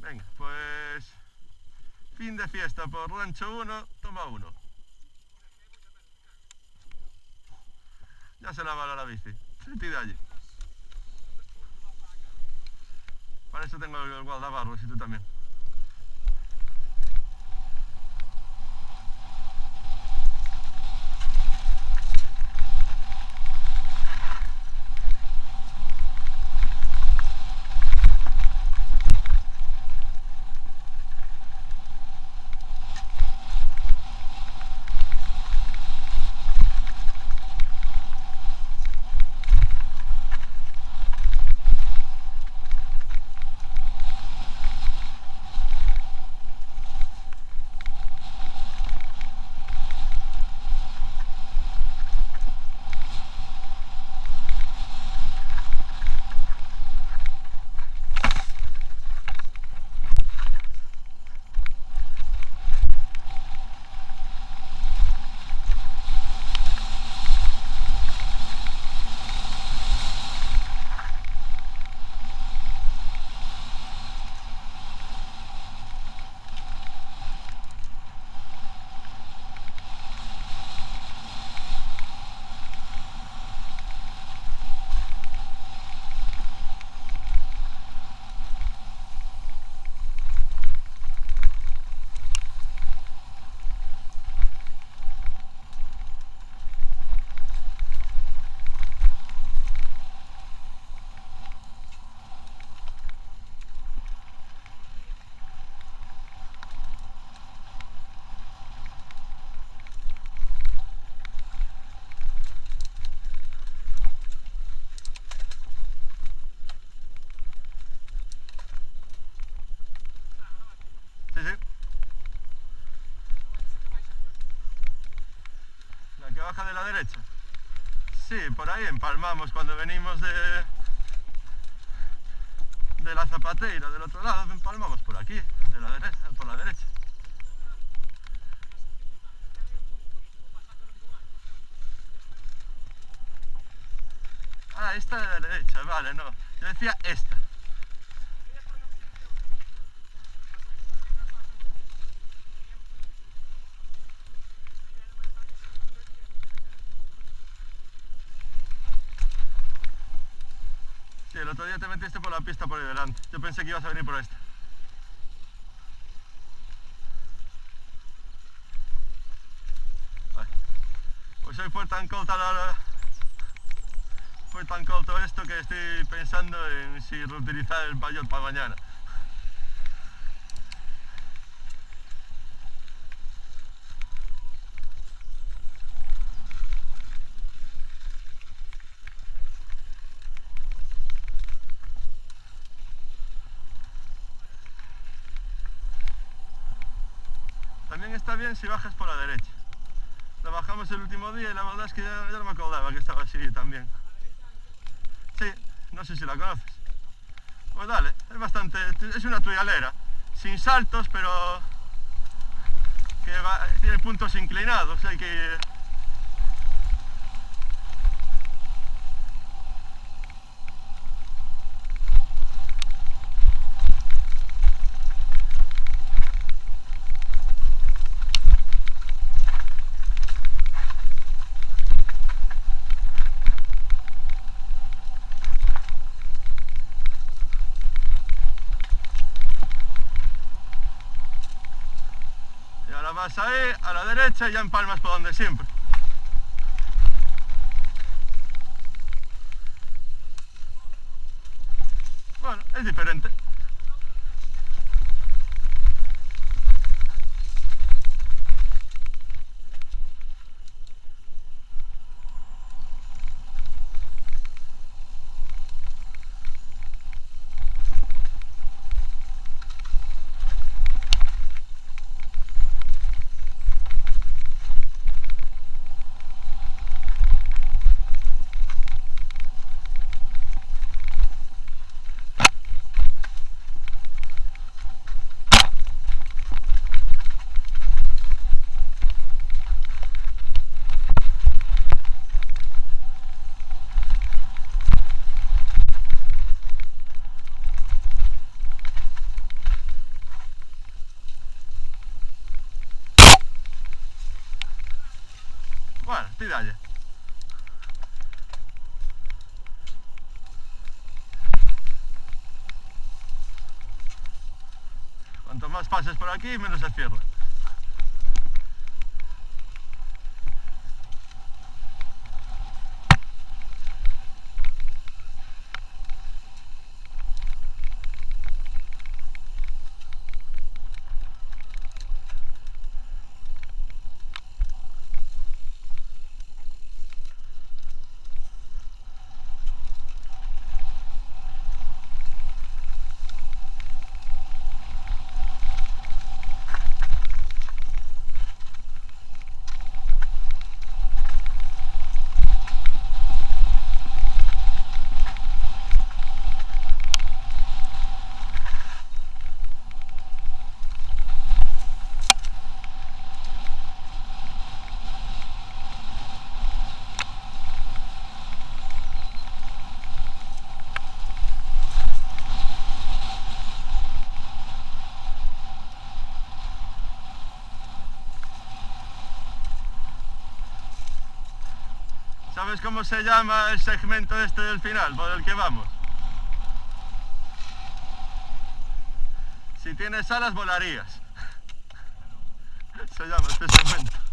Venga, pues fin de fiesta por Rancho 1, toma 1. Ya se la va la bici, se pide allí. Para eso tengo el guardabarros y tú también. Sí, sí. La que baja de la derecha. Sí, por ahí empalmamos cuando venimos de la Zapateira, del otro lado, empalmamos por aquí, de la derecha, por la derecha. Ah, esta de la derecha, vale, no. Yo decía esta. Sí, el otro día te metiste por la pista por ahí delante. Yo pensé que ibas a venir por esta. Vale. Pues hoy fue tan corto esto que estoy pensando en si reutilizar el maillot para mañana. También está bien si bajas por la derecha. La bajamos el último día y la verdad es que ya no me acordaba que estaba así también. Sí, no sé si la conoces. Pues dale, es una trialera, sin saltos, pero que tiene puntos inclinados, hay que ir. Y ahora vas ahí, a la derecha y ya empalmas por donde siempre. Bueno, es diferente. y dale. Cuanto más pases por aquí, menos se cierra. ¿Sabes cómo se llama el segmento este del final, por el que vamos? Si tienes alas, volarías. Se llama este segmento.